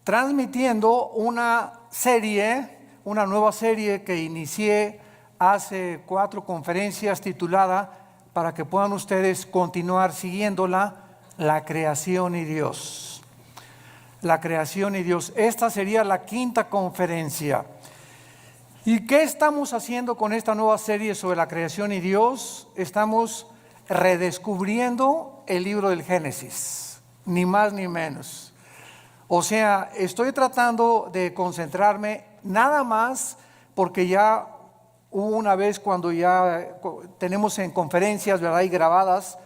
transmitiendo una nueva serie que inicié hace 4 conferencias titulada, para que puedan ustedes continuar siguiéndola, La creación y Dios. La creación y Dios. Esta sería la 5ª conferencia. ¿Y qué estamos haciendo con esta nueva serie sobre la creación y Dios? Estamos redescubriendo el libro del Génesis, ni más ni menos. O sea, estoy tratando de concentrarme nada más porque ya hubo una vez cuando ya tenemos en conferencias, ¿verdad?, y grabadas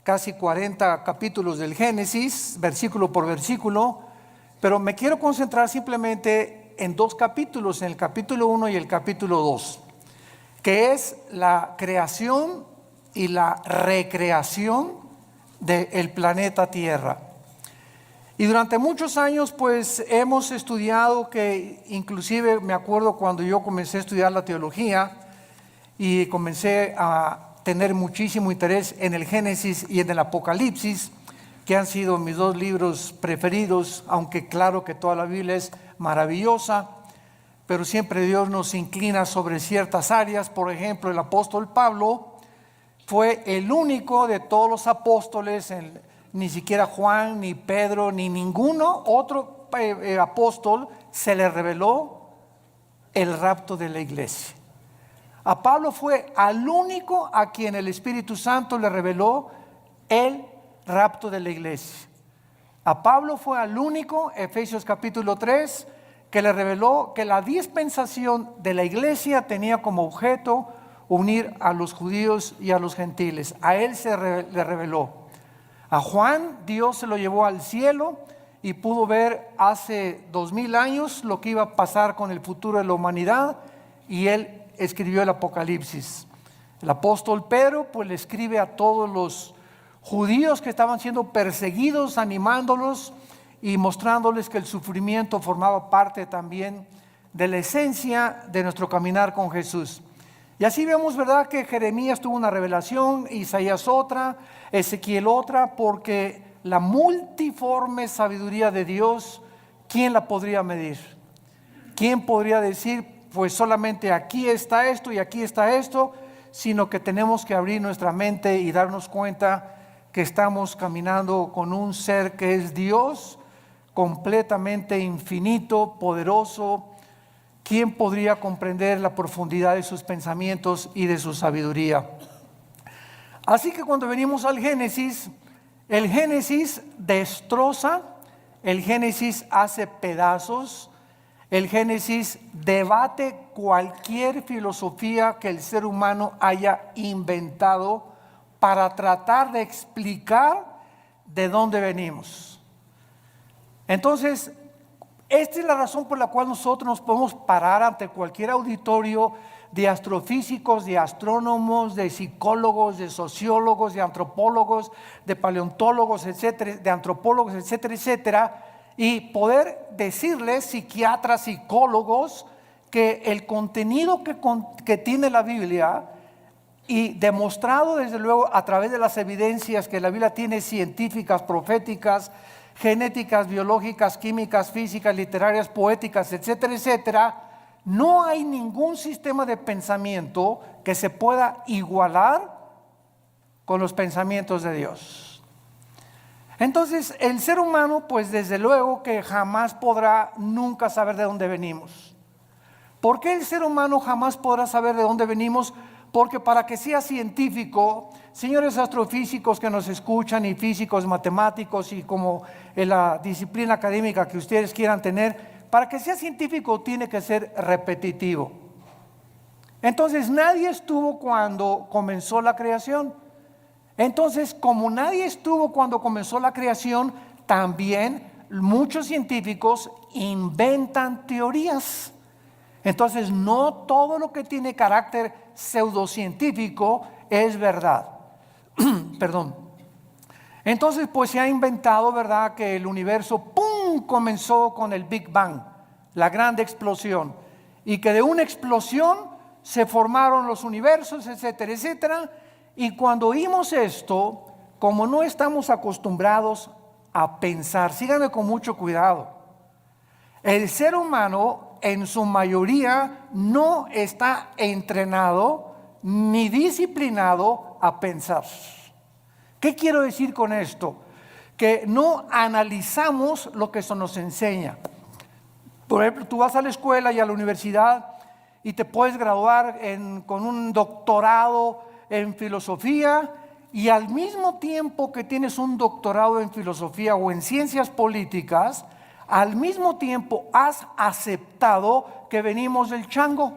casi 40 capítulos del Génesis, versículo por versículo, pero me quiero concentrar simplemente en 2 capítulos, en el capítulo 1 y el capítulo 2, que es la creación y la recreación del planeta Tierra. Y durante muchos años pues hemos estudiado, que inclusive me acuerdo cuando yo comencé a estudiar la teología y comencé a tener muchísimo interés en el Génesis y en el Apocalipsis, que han sido mis 2 libros preferidos, aunque claro que toda la Biblia es maravillosa, pero siempre Dios nos inclina sobre ciertas áreas. Por ejemplo, el apóstol Pablo fue el único de todos los apóstoles, ni siquiera Juan, ni Pedro, ni ninguno otro apóstol se le reveló el rapto de la iglesia. A Pablo fue al único a quien el Espíritu Santo le reveló el rapto de la iglesia. A Pablo fue al único, Efesios capítulo 3, que le reveló que la dispensación de la iglesia tenía como objeto unir a los judíos y a los gentiles. A él le reveló. A Juan Dios se lo llevó al cielo y pudo ver hace 2000 años lo que iba a pasar con el futuro de la humanidad, y él escribió el Apocalipsis. El apóstol Pedro pues le escribe a todos los judíos que estaban siendo perseguidos, animándolos y mostrándoles que el sufrimiento formaba parte también de la esencia de nuestro caminar con Jesús. Y así vemos, ¿verdad?, que Jeremías tuvo una revelación, Isaías otra, Ezequiel otra, porque la multiforme sabiduría de Dios, ¿quién la podría medir? ¿Quién podría decir, pues solamente aquí está esto y aquí está esto? Sino que tenemos que abrir nuestra mente y darnos cuenta que estamos caminando con un ser que es Dios, completamente infinito, poderoso. ¿Quién podría comprender la profundidad de sus pensamientos y de su sabiduría? Así que cuando venimos al Génesis, el Génesis destroza, el Génesis hace pedazos, el Génesis debate cualquier filosofía que el ser humano haya inventado para tratar de explicar de dónde venimos. Entonces, esta es la razón por la cual nosotros nos podemos parar ante cualquier auditorio de astrofísicos, de astrónomos, de psicólogos, de sociólogos, de antropólogos, de paleontólogos, etcétera, de antropólogos, etcétera, etcétera, y poder decirles, psiquiatras, psicólogos, que el contenido que tiene la Biblia, y demostrado desde luego a través de las evidencias que la Biblia tiene, científicas, proféticas, genéticas, biológicas, químicas, físicas, literarias, poéticas, etcétera, etcétera, no hay ningún sistema de pensamiento que se pueda igualar con los pensamientos de Dios. Entonces, el ser humano, pues desde luego que jamás podrá nunca saber de dónde venimos. ¿Por qué el ser humano jamás podrá saber de dónde venimos? Porque para que sea científico, señores astrofísicos que nos escuchan, y físicos, matemáticos, y como en la disciplina académica que ustedes quieran tener, para que sea científico tiene que ser repetitivo. Entonces nadie estuvo cuando comenzó la creación. Entonces, como nadie estuvo cuando comenzó la creación, también muchos científicos inventan teorías. Entonces, no todo lo que tiene carácter pseudocientífico es verdad. Perdón. Entonces, pues se ha inventado, ¿verdad?, que el universo, ¡pum!, comenzó con el Big Bang, la gran explosión, y que de una explosión se formaron los universos, etcétera, etcétera. Y cuando oímos esto, como no estamos acostumbrados a pensar, síganme con mucho cuidado, El ser humano en su mayoría no está entrenado ni disciplinado a pensar. ¿Qué quiero decir con esto? Que no analizamos lo que eso nos enseña. Por ejemplo, tú vas a la escuela y a la universidad y te puedes graduar con un doctorado en filosofía, y al mismo tiempo que tienes un doctorado en filosofía o en ciencias políticas, al mismo tiempo has aceptado que venimos del chango.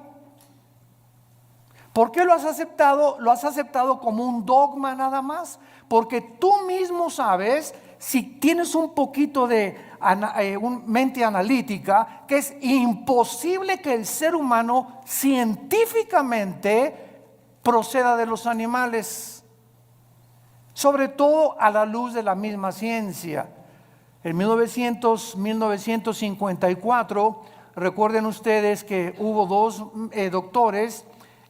¿Por qué lo has aceptado? Lo has aceptado como un dogma nada más, porque tú mismo sabes, si tienes un poquito de mente analítica, que es imposible que el ser humano científicamente proceda de los animales, sobre todo a la luz de la misma ciencia. En 1954, recuerden ustedes que hubo dos doctores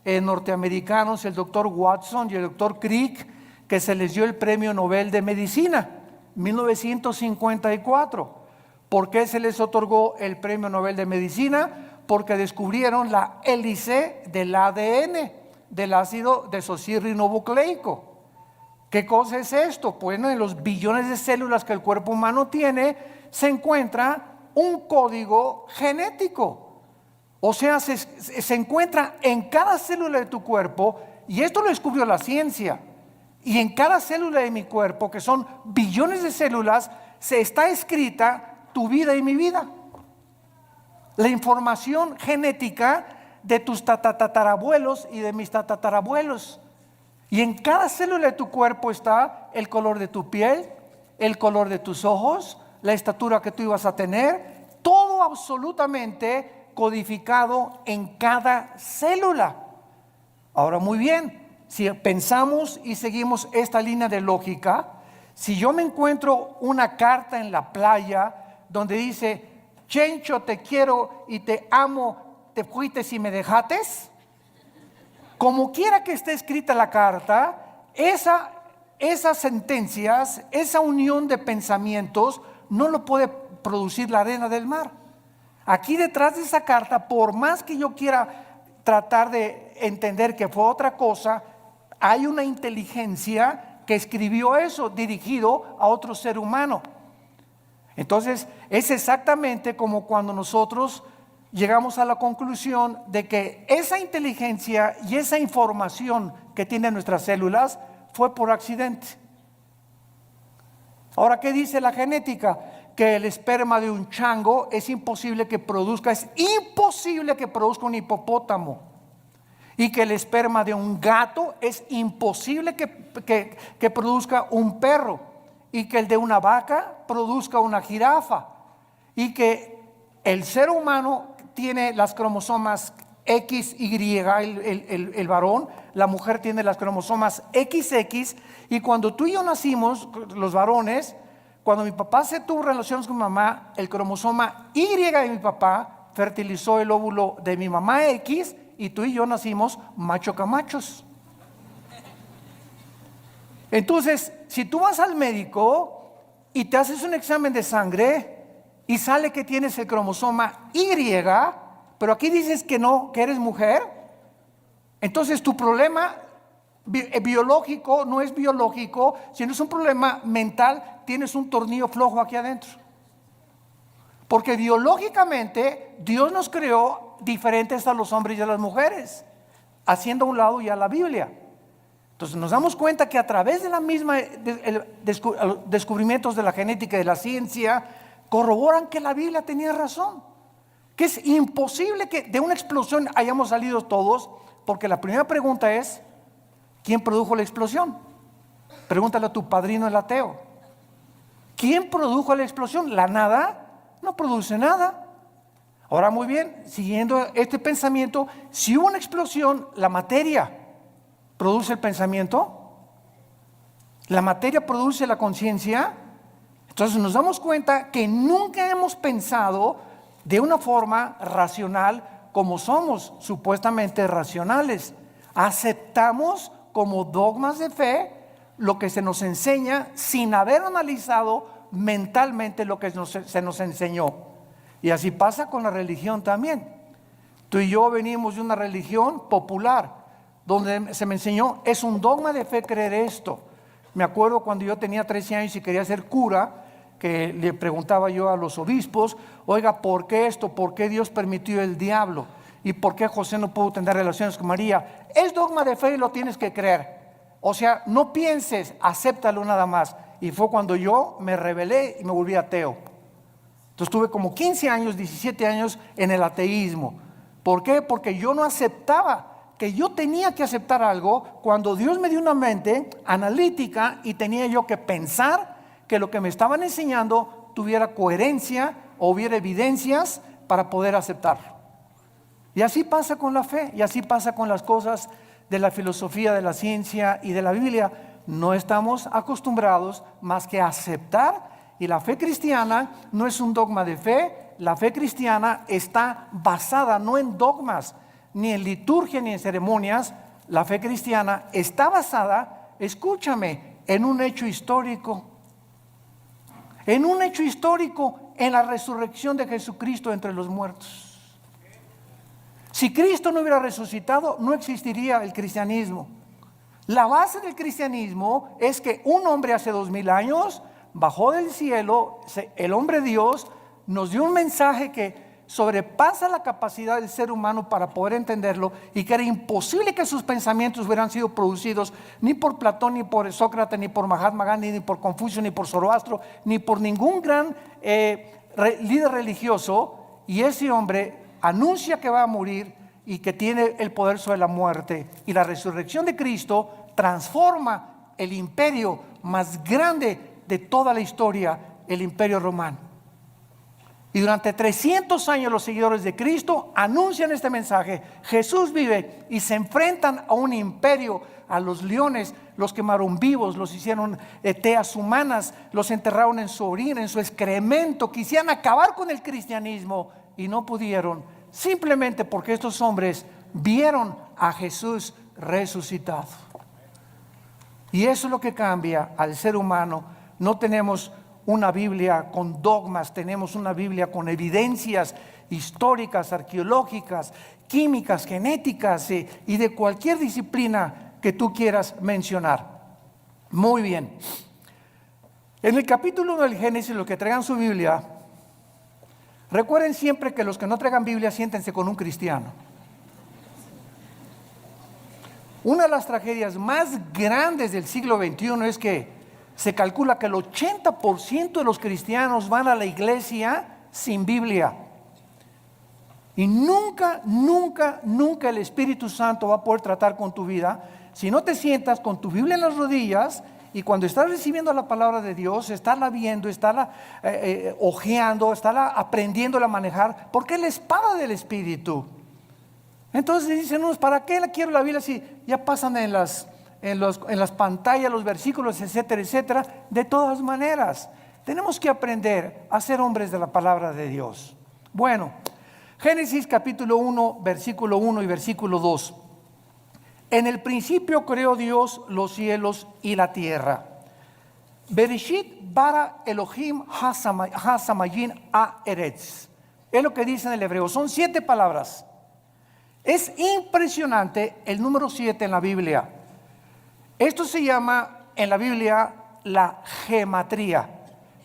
norteamericanos, el doctor Watson y el doctor Crick, que se les dio el premio Nobel de Medicina, 1954. ¿Por qué se les otorgó el premio Nobel de Medicina? Porque descubrieron la hélice del ADN, del ácido desoxirribonucleico. ¿Qué cosa es esto? Pues en los billones de células que el cuerpo humano tiene se encuentra un código genético. O sea, se encuentra en cada célula de tu cuerpo, y esto lo descubrió la ciencia. Y en cada célula de mi cuerpo, que son billones de células, se está escrita tu vida y mi vida. La información genética de tus tatarabuelos y de mis tatarabuelos. Y en cada célula de tu cuerpo está el color de tu piel, el color de tus ojos, la estatura que tú ibas a tener, todo absolutamente codificado en cada célula. Ahora, muy bien, si pensamos y seguimos esta línea de lógica, si yo me encuentro una carta en la playa donde dice: Chencho, te quiero y te amo, te fuiste y me dejates, como quiera que esté escrita la carta, esas sentencias, esa unión de pensamientos no lo puede producir la arena del mar. Aquí detrás de esa carta, por más que yo quiera tratar de entender que fue otra cosa, hay una inteligencia que escribió eso dirigido a otro ser humano. Entonces es exactamente como cuando nosotros llegamos a la conclusión de que esa inteligencia y esa información que tienen nuestras células fue por accidente. Ahora, ¿qué dice la genética? Que el esperma de un chango es imposible que produzca un hipopótamo, y que el esperma de un gato es imposible que produzca un perro, y que el de una vaca produzca una jirafa, y que el ser humano tiene las cromosomas XY, el varón, la mujer tiene las cromosomas XX, y cuando tú y yo nacimos, los varones, cuando mi papá se tuvo relaciones con mi mamá, el cromosoma Y de mi papá fertilizó el óvulo de mi mamá X, y tú y yo nacimos macho camachos. Entonces, si tú vas al médico y te haces un examen de sangre y sale que tienes el cromosoma Y, pero aquí dices que no, que eres mujer, entonces tu problema biológico no es biológico, sino es un problema mental. Tienes un tornillo flojo aquí adentro, porque biológicamente Dios nos creó diferentes a los hombres y a las mujeres, haciendo a un lado ya la Biblia. Entonces nos damos cuenta que a través de la misma descubrimientos de la genética y de la ciencia corroboran que la Biblia tenía razón, que es imposible que de una explosión hayamos salido todos, porque la primera pregunta es: ¿quién produjo la explosión? Pregúntale a tu padrino el ateo. ¿Quién produjo la explosión? ¿La nada? No produce nada. Ahora, muy bien, siguiendo este pensamiento, si hubo una explosión, la materia produce el pensamiento, la materia produce la conciencia. Entonces nos damos cuenta que nunca hemos pensado de una forma racional como somos supuestamente racionales. Aceptamos como dogmas de fe lo que se nos enseña sin haber analizado mentalmente lo que se nos enseñó. Y así pasa con la religión también. Tú y yo venimos de una religión popular, donde se me enseñó, es un dogma de fe creer esto. Me acuerdo cuando yo tenía 13 años y quería ser cura, que le preguntaba yo a los obispos, oiga, ¿por qué esto? ¿Por qué Dios permitió el diablo? ¿Y por qué José no pudo tener relaciones con María? Es dogma de fe y lo tienes que creer. O sea, no pienses, acéptalo nada más. Y fue cuando yo me rebelé y me volví ateo. Entonces tuve como 15 años, 17 años en el ateísmo. ¿Por qué? Porque yo no aceptaba que yo tenía que aceptar algo cuando Dios me dio una mente analítica y tenía yo que pensar que lo que me estaban enseñando tuviera coherencia o hubiera evidencias para poder aceptarlo. Y así pasa con la fe, y así pasa con las cosas de la filosofía, de la ciencia y de la Biblia. No estamos acostumbrados más que a aceptar, y la fe cristiana no es un dogma de fe. La fe cristiana está basada no en dogmas, ni en liturgia, ni en ceremonias. La fe cristiana está basada, escúchame, en un hecho histórico. En un hecho histórico, en la resurrección de Jesucristo entre los muertos. Si Cristo no hubiera resucitado, no existiría el cristianismo. La base del cristianismo es que un hombre hace 2000 años bajó del cielo, el hombre Dios nos dio un mensaje que sobrepasa la capacidad del ser humano para poder entenderlo, y que era imposible que sus pensamientos hubieran sido producidos ni por Platón, ni por Sócrates, ni por Mahatma Gandhi, ni por Confucio, ni por Zoroastro, ni por ningún gran líder religioso. Y ese hombre anuncia que va a morir y que tiene el poder sobre la muerte, y la resurrección de Cristo transforma el imperio más grande de toda la historia, el imperio romano. Y durante 300 años los seguidores de Cristo anuncian este mensaje: Jesús vive, y se enfrentan a un imperio, a los leones, los quemaron vivos, los hicieron teas humanas, los enterraron en su orina, en su excremento. Quisieran acabar con el cristianismo y no pudieron, simplemente porque estos hombres vieron a Jesús resucitado. Y eso es lo que cambia al ser humano. No tenemos una Biblia con dogmas, tenemos una Biblia con evidencias históricas, arqueológicas, químicas, genéticas y de cualquier disciplina que tú quieras mencionar. Muy bien. En el capítulo 1 del Génesis, los que traigan su Biblia, recuerden siempre que los que no traigan Biblia, siéntense con un cristiano. Una de las tragedias más grandes del siglo XXI es que se calcula que el 80% de los cristianos van a la iglesia sin Biblia. Y nunca el Espíritu Santo va a poder tratar con tu vida si no te sientas con tu Biblia en las rodillas, y cuando estás recibiendo la palabra de Dios, estarla viendo, estarla hojeando, estarla aprendiéndola a manejar, porque es la espada del Espíritu. Entonces dicen unos, ¿para qué quiero la Biblia si ya pasan en las pantallas los versículos, etcétera, etcétera? De todas maneras, tenemos que aprender a ser hombres de la palabra de Dios. Bueno, Génesis capítulo 1, versículo 1 y versículo 2. En el principio creó Dios los cielos y la tierra. Bereshit bara Elohim hasamayin haaretz. Es lo que dice en el hebreo. Son 7 palabras. Es impresionante el número 7 en la Biblia. Esto se llama en la Biblia la gematría,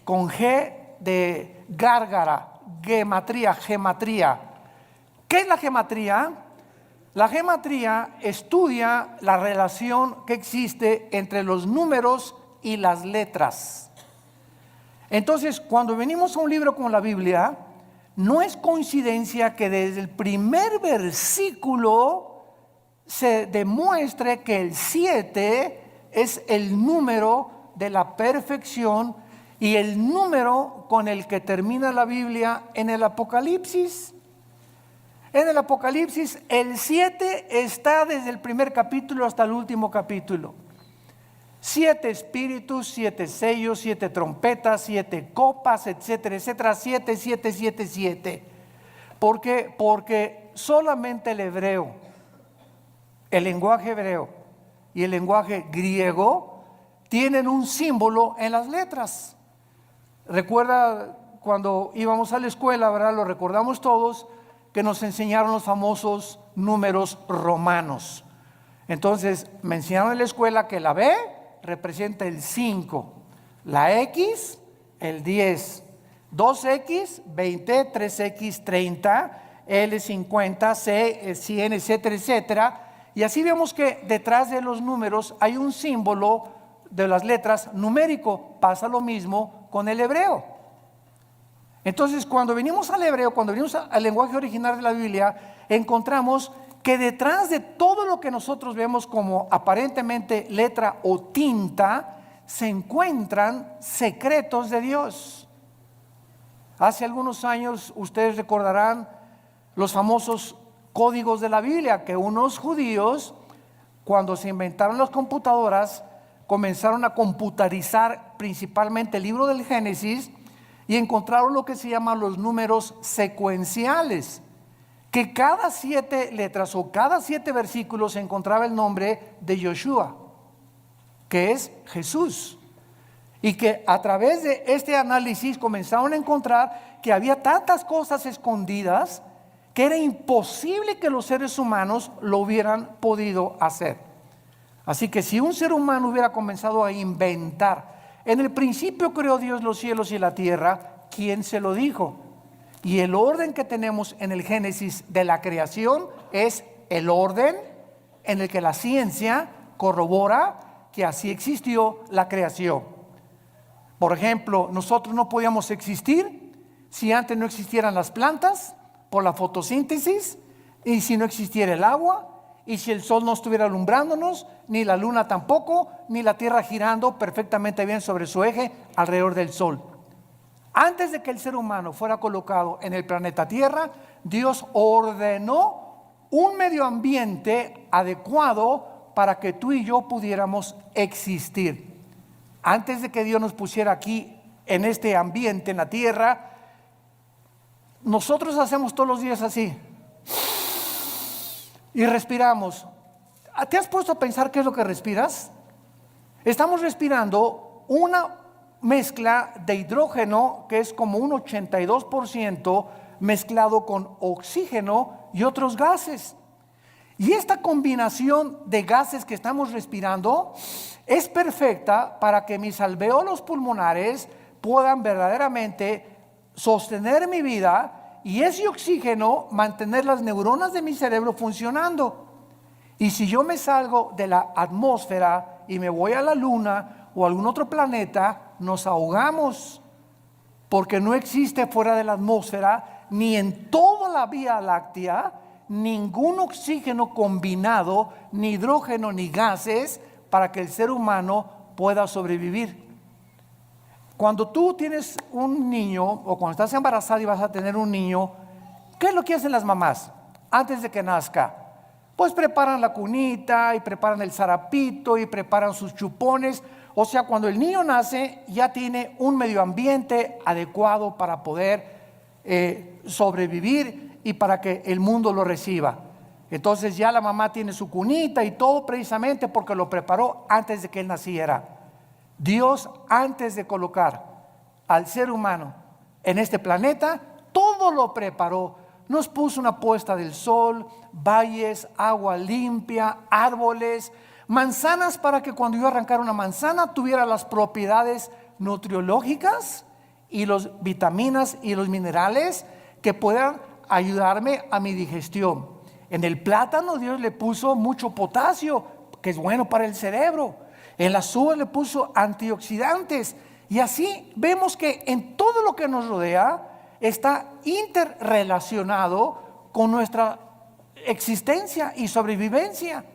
con G de gárgara, gematría. ¿Qué es la gematría? La gematría estudia la relación que existe entre los números y las letras. Entonces, cuando venimos a un libro como la Biblia, no es coincidencia que desde el primer versículo se demuestre que el 7 es el número de la perfección y el número con el que termina la Biblia en el Apocalipsis. En el Apocalipsis el 7 está desde el primer capítulo hasta el último capítulo. 7 espíritus, 7 sellos, 7 trompetas, 7 copas, etcétera, etcétera. 7, 7, 7, 7. ¿Por qué? Porque solamente el hebreo, el lenguaje hebreo y el lenguaje griego tienen un símbolo en las letras. Recuerda cuando íbamos a la escuela, ¿verdad? Lo recordamos todos, que nos enseñaron los famosos números romanos. Entonces, me enseñaron en la escuela que la B representa el 5, la X, el 10, 2X, 20, 3X, 30, L, 50, C, 100, etcétera, etcétera. Y así vemos que detrás de los números hay un símbolo de las letras numérico. Pasa lo mismo con el hebreo. Entonces, cuando venimos al hebreo, cuando venimos al lenguaje original de la Biblia, encontramos que detrás de todo lo que nosotros vemos como aparentemente letra o tinta, se encuentran secretos de Dios. Hace algunos años, ustedes recordarán los famosos códigos de la Biblia, que unos judíos, cuando se inventaron las computadoras, comenzaron a computarizar principalmente el libro del Génesis y encontraron lo que se llaman los números secuenciales, que cada 7 letras o cada 7 versículos se encontraba el nombre de Yoshua, que es Jesús. Y que a través de este análisis comenzaron a encontrar que había tantas cosas escondidas que era imposible que los seres humanos lo hubieran podido hacer. Así que si un ser humano hubiera comenzado a inventar, en el principio creó Dios los cielos y la tierra, ¿quién se lo dijo? Y el orden que tenemos en el Génesis de la creación es el orden en el que la ciencia corrobora que así existió la creación. Por ejemplo, nosotros no podíamos existir si antes no existieran las plantas por la fotosíntesis, y si no existiera el agua, y si el sol no estuviera alumbrándonos, ni la luna tampoco, ni la tierra girando perfectamente bien sobre su eje alrededor del sol. Antes de que el ser humano fuera colocado en el planeta Tierra, Dios ordenó un medio ambiente adecuado para que tú y yo pudiéramos existir. Antes de que Dios nos pusiera aquí en este ambiente, en la tierra, nosotros hacemos todos los días así y respiramos. ¿Te has puesto a pensar qué es lo que respiras? Estamos respirando una mezcla de hidrógeno que es como un 82% mezclado con oxígeno y otros gases. Y esta combinación de gases que estamos respirando es perfecta para que mis alvéolos pulmonares puedan verdaderamente sostener mi vida y ese oxígeno mantener las neuronas de mi cerebro funcionando. Y si yo me salgo de la atmósfera y me voy a la luna o a algún otro planeta, nos ahogamos, porque no existe fuera de la atmósfera ni en toda la Vía Láctea ningún oxígeno combinado, ni hidrógeno ni gases para que el ser humano pueda sobrevivir. Cuando tú tienes un niño o cuando estás embarazada y vas a tener un niño, ¿qué es lo que hacen las mamás antes de que nazca? Pues preparan la cunita y preparan el zarapito y preparan sus chupones. O sea, cuando el niño nace ya tiene un medio ambiente adecuado para poder sobrevivir y para que el mundo lo reciba. Entonces ya la mamá tiene su cunita y todo precisamente porque lo preparó antes de que él naciera. Dios, antes de colocar al ser humano en este planeta, todo lo preparó. Nos puso una puesta del sol, valles, agua limpia, árboles, manzanas para que cuando yo arrancara una manzana tuviera las propiedades nutriológicas y las vitaminas y los minerales que puedan ayudarme a mi digestión. En el plátano Dios le puso mucho potasio, que es bueno para el cerebro. En las uvas le puso antioxidantes. Y así vemos que en todo lo que nos rodea está interrelacionado con nuestra existencia y sobrevivencia.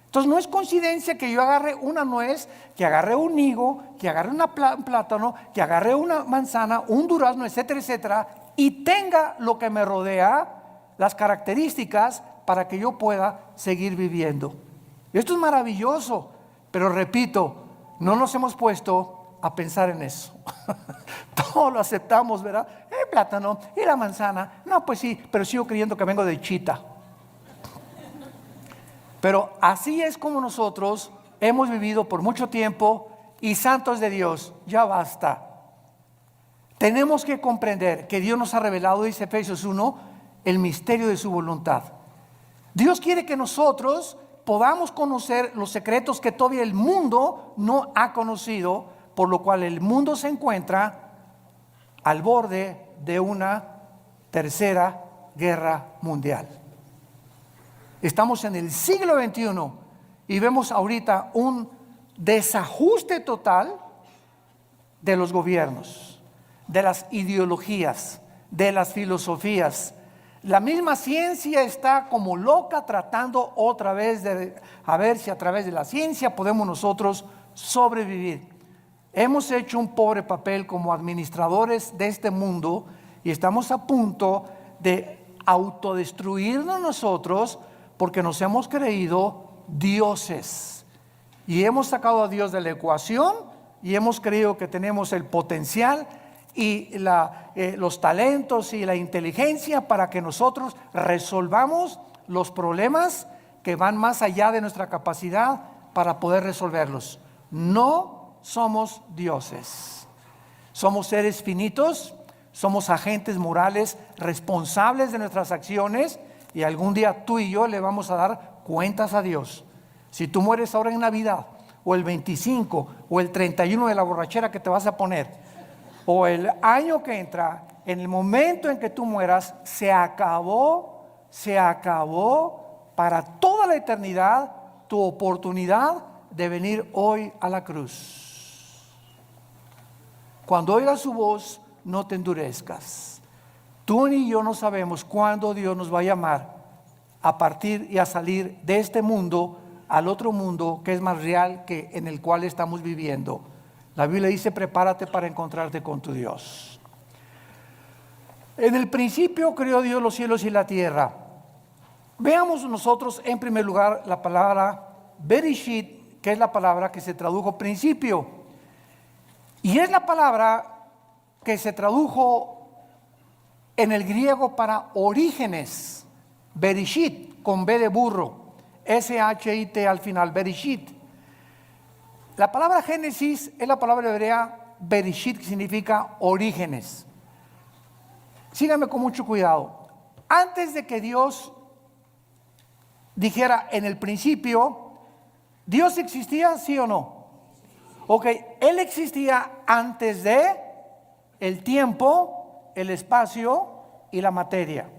Entonces no es coincidencia que yo agarre una nuez, que agarre un higo, que agarre un plátano, que agarre una manzana, un durazno, etcétera, etcétera, y tenga lo que me rodea, las características para que yo pueda seguir viviendo. Esto es maravilloso, pero repito, no nos hemos puesto a pensar en eso. Todo lo aceptamos, ¿verdad? El plátano y la manzana. No, pues sí, pero sigo creyendo que vengo de Chita. Pero así es como nosotros hemos vivido por mucho tiempo y santos de Dios, ya basta. Tenemos que comprender que Dios nos ha revelado, dice Efesios 1, el misterio de su voluntad. Dios quiere que nosotros podamos conocer los secretos que todavía el mundo no ha conocido, por lo cual el mundo se encuentra al borde de una tercera guerra mundial. Estamos en el siglo XXI y vemos ahorita un desajuste total de los gobiernos, de las ideologías, de las filosofías. La misma ciencia está como loca tratando otra vez de a ver si a través de la ciencia podemos nosotros sobrevivir. Hemos hecho un pobre papel como administradores de este mundo y estamos a punto de autodestruirnos nosotros porque nos hemos creído dioses y hemos sacado a Dios de la ecuación y hemos creído que tenemos el potencial y los talentos y la inteligencia para que nosotros resolvamos los problemas que van más allá de nuestra capacidad para poder resolverlos. No somos dioses, somos seres finitos, somos agentes morales responsables de nuestras acciones y algún día tú y yo le vamos a dar cuentas a Dios. Si tú mueres ahora en Navidad o el 25 o el 31 de la borrachera que te vas a poner o el año que entra, en el momento en que tú mueras, se acabó para toda la eternidad tu oportunidad de venir hoy a la cruz. Cuando oigas su voz, no te endurezcas. Tú ni yo no sabemos cuándo Dios nos va a llamar a partir y a salir de este mundo al otro mundo que es más real que en el cual estamos viviendo. La Biblia dice: prepárate para encontrarte con tu Dios. En el principio creó Dios los cielos y la tierra. Veamos nosotros en primer lugar la palabra Bereshit, que es la palabra que se tradujo principio. Y es la palabra que se tradujo en el griego para orígenes. Bereshit, con B de burro. S-H-I-T al final, Bereshit. La palabra Génesis es la palabra hebrea Bereshit, que significa orígenes. Síganme con mucho cuidado. Antes de que Dios dijera en el principio, ¿Dios existía, sí o no? Ok, Él existía antes de el tiempo, el espacio y la materia.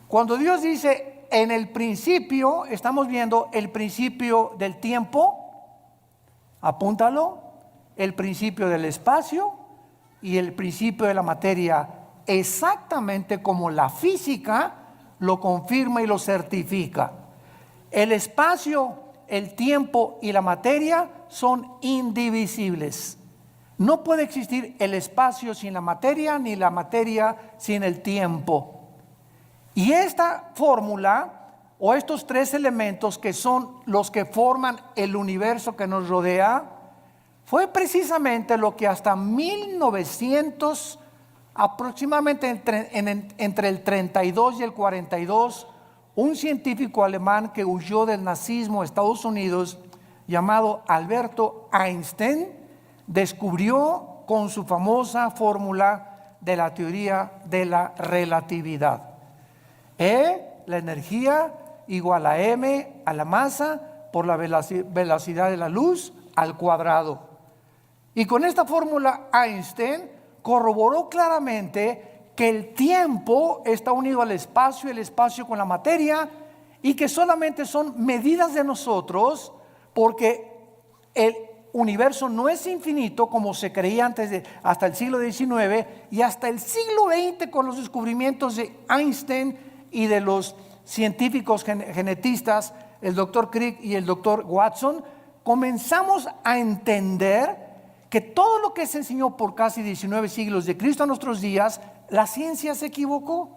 Cuando Dios dice en el principio, estamos viendo el principio del tiempo, apúntalo, el principio del espacio y el principio de la materia, exactamente como la física lo confirma y lo certifica. El espacio, el tiempo y la materia son indivisibles. No puede existir el espacio sin la materia, ni la materia sin el tiempo. Y esta fórmula o estos tres elementos que son los que forman el universo que nos rodea, fue precisamente lo que hasta 1900, aproximadamente entre el 32 y el 42, un científico alemán que huyó del nazismo a Estados Unidos, llamado Alberto Einstein, descubrió con su famosa fórmula de la teoría de la relatividad. La energía igual a m a la masa por la velocidad de la luz al cuadrado. Y con esta fórmula Einstein corroboró claramente que el tiempo está unido al espacio, el espacio con la materia, y que solamente son medidas de nosotros, porque el universo no es infinito como se creía hasta el siglo XIX y hasta el siglo XX, con los descubrimientos de Einstein y de los científicos genetistas, el doctor Crick y el doctor Watson, comenzamos a entender que todo lo que se enseñó por casi 19 siglos de Cristo a nuestros días, la ciencia se equivocó,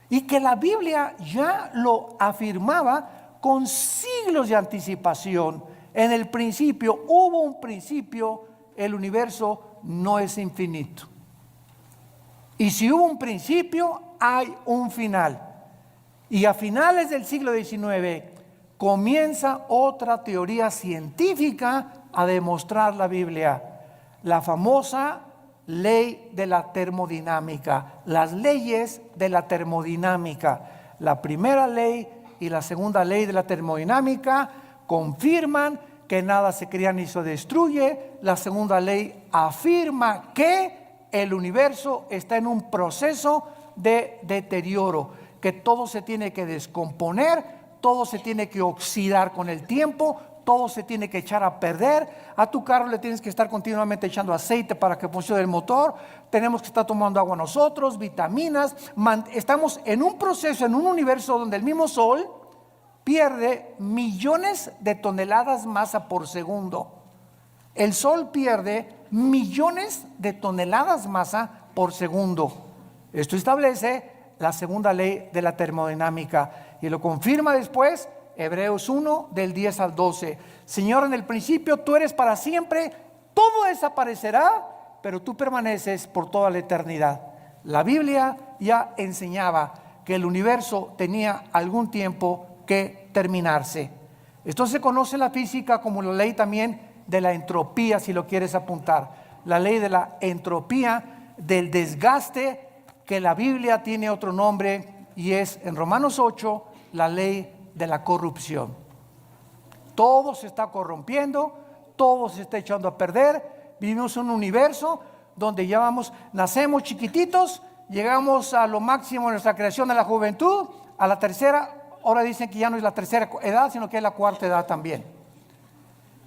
y que la Biblia ya lo afirmaba con siglos de anticipación. En el principio hubo un principio, el universo no es infinito. Y si hubo un principio, hay un final. Y a finales del siglo XIX comienza otra teoría científica a demostrar la Biblia, la famosa ley de la termodinámica, las leyes de la termodinámica. La primera ley y la segunda ley de la termodinámica confirman que nada se crea ni se destruye. La segunda ley afirma que el universo está en un proceso de deterioro, que todo se tiene que descomponer, todo se tiene que oxidar con el tiempo, todo se tiene que echar a perder. A tu carro le tienes que estar continuamente echando aceite para que funcione el motor. Tenemos que estar tomando agua nosotros, vitaminas. Estamos en un proceso, en un universo donde el mismo Sol pierde millones de toneladas masa por segundo. El Sol pierde millones de toneladas masa por segundo. Esto establece la segunda ley de la termodinámica y lo confirma después Hebreos 1 del 10 al 12. Señor, en el principio tú eres para siempre, todo desaparecerá, pero tú permaneces por toda la eternidad. La Biblia ya enseñaba que el universo tenía algún tiempo que terminarse. Esto se conoce en la física como la ley también de la entropía, si lo quieres apuntar. La ley de la entropía, del desgaste, que la Biblia tiene otro nombre y es en Romanos 8 la ley de la corrupción. Todo se está corrompiendo, todo se está echando a perder. Vivimos en un universo donde nacemos chiquititos, llegamos a lo máximo de nuestra creación de la juventud, a la tercera, ahora dicen que ya no es la tercera edad, sino que es la cuarta edad también.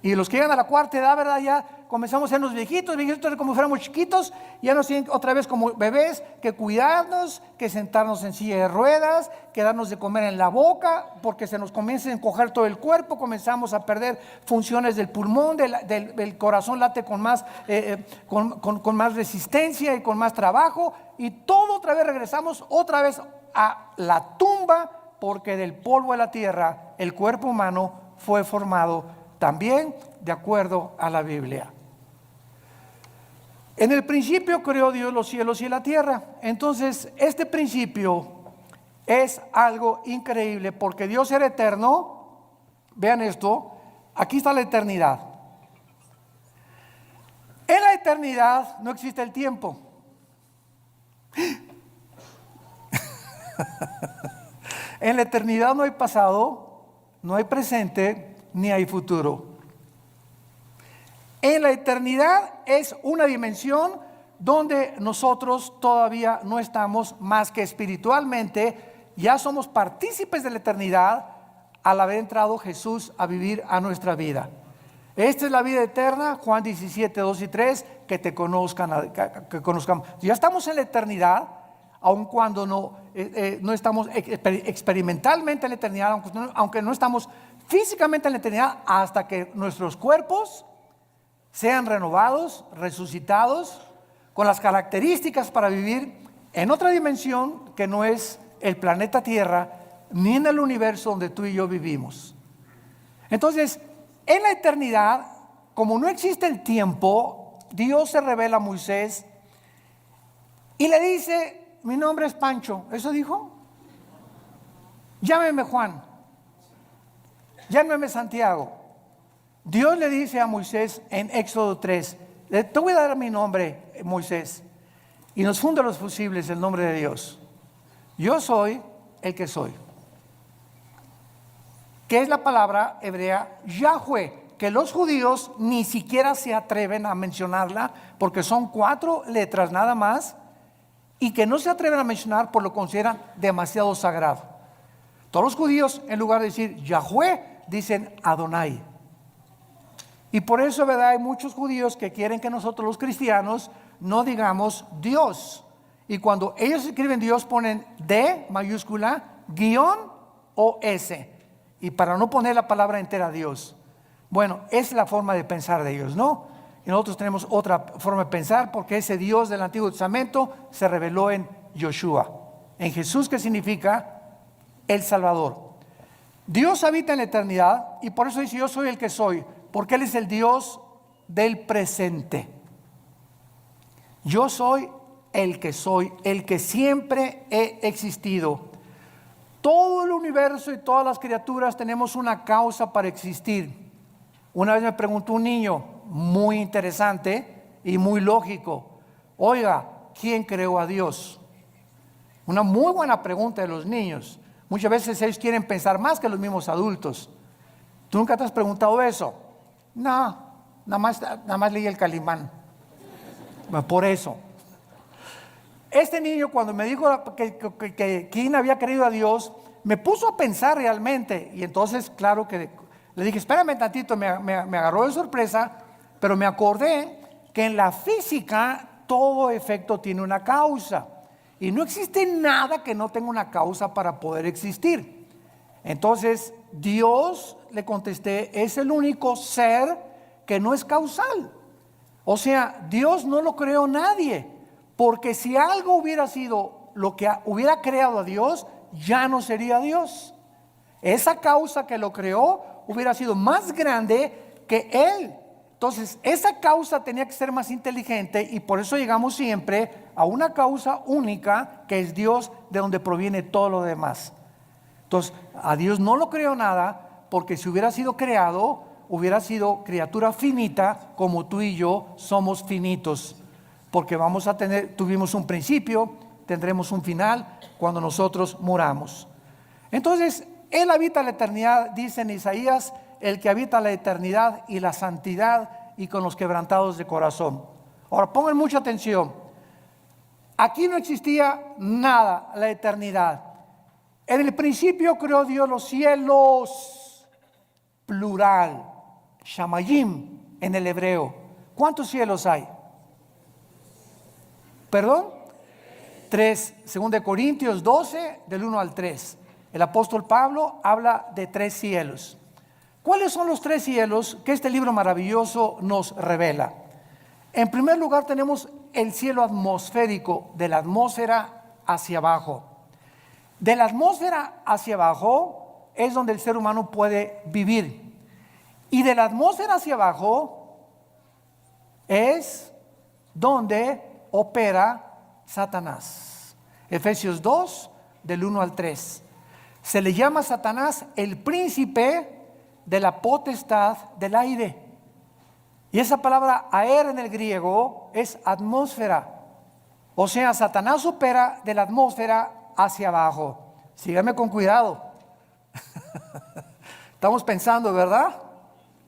Y los que llegan a la cuarta edad, ¿verdad? Ya comenzamos a ser los viejitos como fuéramos chiquitos, ya nos tienen otra vez como bebés que cuidarnos, que sentarnos en silla de ruedas, que darnos de comer en la boca, porque se nos comienza a encoger todo el cuerpo, comenzamos a perder funciones del pulmón, del corazón late con más, con más resistencia y con más trabajo, y todo otra vez regresamos otra vez a la tumba, porque del polvo de la tierra el cuerpo humano fue formado también de acuerdo a la Biblia. En el principio creó Dios los cielos y la tierra. Entonces, este principio es algo increíble porque Dios era eterno. Vean esto, aquí está la eternidad. En la eternidad no existe el tiempo. En la eternidad no hay pasado, no hay presente, ni hay futuro. En la eternidad es una dimensión donde nosotros todavía no estamos más que espiritualmente, ya somos partícipes de la eternidad al haber entrado Jesús a vivir a nuestra vida. Esta es la vida eterna, Juan 17, 2 y 3, que te conozcan, que conozcamos. Ya estamos en la eternidad, aun cuando no estamos experimentalmente en la eternidad, aunque no estamos físicamente en la eternidad, hasta que nuestros cuerpos sean renovados, resucitados, con las características para vivir en otra dimensión que no es el planeta Tierra, ni en el universo donde tú y yo vivimos. Entonces, en la eternidad, como no existe el tiempo, Dios se revela a Moisés y le dice: mi nombre es Pancho. ¿Eso dijo? Llámeme Juan, llámeme Santiago. Dios le dice a Moisés en Éxodo 3: te voy a dar mi nombre, Moisés. Y nos funda los fusibles el nombre de Dios. Yo soy el que soy. Que es la palabra hebrea Yahweh, que los judíos ni siquiera se atreven a mencionarla porque son 4 letras nada más, y que no se atreven a mencionar por lo que consideran demasiado sagrado. Todos los judíos, en lugar de decir Yahweh, dicen Adonai. Y por eso, ¿verdad?, hay muchos judíos que quieren que nosotros los cristianos no digamos Dios. Y cuando ellos escriben Dios ponen D mayúscula, guión o S. Y para no poner la palabra entera Dios. Bueno, es la forma de pensar de ellos, ¿no? Y nosotros tenemos otra forma de pensar, porque ese Dios del Antiguo Testamento se reveló en Yoshua, en Jesús, que significa el Salvador. Dios habita en la eternidad y por eso dice: yo soy el que soy, porque Él es el Dios del presente. Yo soy el que siempre he existido. Todo el universo y todas las criaturas tenemos una causa para existir. Una vez me preguntó un niño, muy interesante y muy lógico: Oiga, ¿quién creó a Dios? Una muy buena pregunta de los niños. Muchas veces ellos quieren pensar más que los mismos adultos. ¿Tú nunca te has preguntado eso? No, nada más leí el Calimán. Por eso. Este niño, cuando me dijo que quién había creído a Dios, me puso a pensar realmente. Y entonces, claro que le dije, espérame tantito, me agarró de sorpresa, pero me acordé que en la física todo efecto tiene una causa. Y no existe nada que no tenga una causa para poder existir. Entonces, Dios, le contesté, es el único ser que no es causal. O sea, Dios no lo creó nadie. Porque si algo hubiera sido lo que hubiera creado a Dios, ya no sería Dios. Esa causa que lo creó hubiera sido más grande que Él. Entonces, esa causa tenía que ser más inteligente y por eso llegamos siempre a una causa única que es Dios, de donde proviene todo lo demás. Entonces, a Dios no lo creó nada, porque si hubiera sido creado, hubiera sido criatura finita, como tú y yo somos finitos. Porque tuvimos un principio, tendremos un final cuando nosotros muramos. Entonces, Él habita la eternidad, dice en Isaías, el que habita la eternidad y la santidad y con los quebrantados de corazón. Ahora, pongan mucha atención. Aquí no existía nada, la eternidad. En el principio creó Dios los cielos, plural, shamayim en el hebreo. ¿Cuántos cielos hay? ¿Perdón? 3, 2 Corintios 12, del 1 al 3. El apóstol Pablo habla de 3 cielos. ¿Cuáles son los 3 cielos que este libro maravilloso nos revela? En primer lugar tenemos el cielo atmosférico, de la atmósfera hacia abajo. De la atmósfera hacia abajo es donde el ser humano puede vivir. Y de la atmósfera hacia abajo es donde opera Satanás. Efesios 2, del 1 al 3. Se le llama a Satanás el príncipe de la potestad del aire. Y esa palabra aer en el griego es atmósfera. O sea, Satanás opera de la atmósfera hacia abajo. Sígame con cuidado. Estamos pensando, ¿verdad?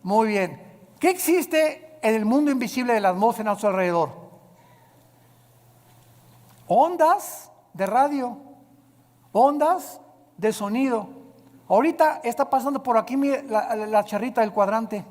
Muy bien. ¿Qué existe en el mundo invisible de la atmósfera a nuestro alrededor? Ondas de radio, ondas de sonido. Ahorita está pasando por aquí la charrita del cuadrante.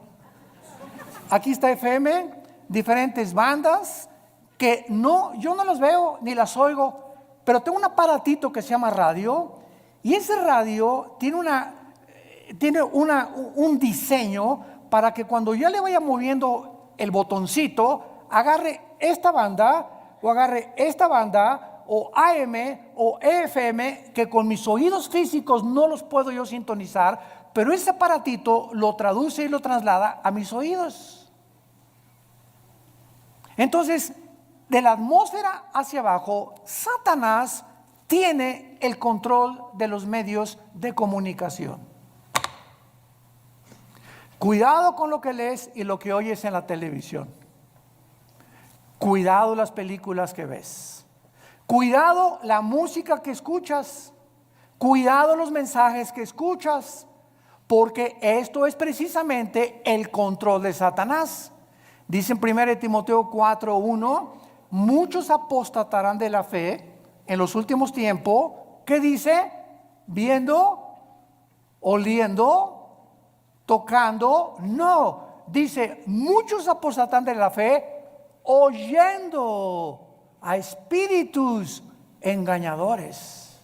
Aquí está FM, diferentes bandas que yo no las veo ni las oigo, pero tengo un aparatito que se llama radio, y ese radio tiene un diseño para que cuando yo le vaya moviendo el botoncito, agarre esta banda o agarre esta banda o AM o FM, que con mis oídos físicos no los puedo yo sintonizar, pero ese aparatito lo traduce y lo traslada a mis oídos. Entonces, de la atmósfera hacia abajo, Satanás tiene el control de los medios de comunicación. Cuidado con lo que lees y lo que oyes en la televisión. Cuidado las películas que ves. Cuidado la música que escuchas. Cuidado los mensajes que escuchas. Porque esto es precisamente el control de Satanás. Dice en 1 Timoteo 4:1, muchos apostatarán de la fe en los últimos tiempos. ¿Qué dice? Viendo, oliendo, tocando. No, dice, muchos apostatarán de la fe oyendo a espíritus engañadores.